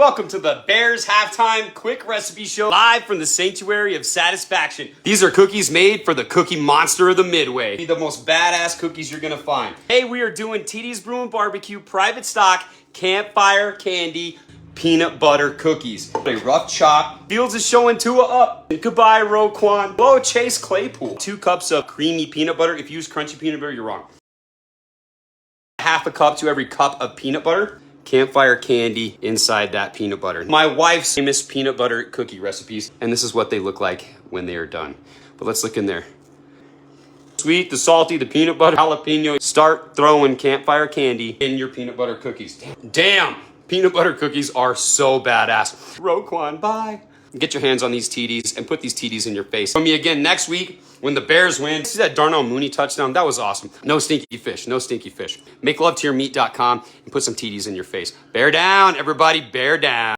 Welcome to the Bears Halftime Quick Recipe Show, live from the Sanctuary of Satisfaction. These are cookies made for the cookie monster of the Midway. The most badass cookies you're gonna find. Hey, we are doing TD's Brew and Barbecue private stock Campfire Candy peanut butter cookies. A rough chop. Fields is showing Tua up. Goodbye, Roquan. Whoa, Chase Claypool. 2 cups of creamy peanut butter. If you use crunchy peanut butter, you're wrong. Half a cup to every cup of peanut butter. Campfire candy inside that peanut butter. My wife's famous peanut butter cookie recipes, and this is what they look like when they are done. But let's look in there. Sweet, the salty, the peanut butter, jalapeno. Start throwing campfire candy in your peanut butter cookies. Damn, peanut butter cookies are so badass. Roquan, bye. Get your hands on these TDs and put these TDs in your face. Join me again next week when the Bears win. See that Darnell Mooney touchdown? That was awesome. No stinky fish, no stinky fish. Make love to your meat.com and put some TDs in your face. Bear down, everybody, bear down.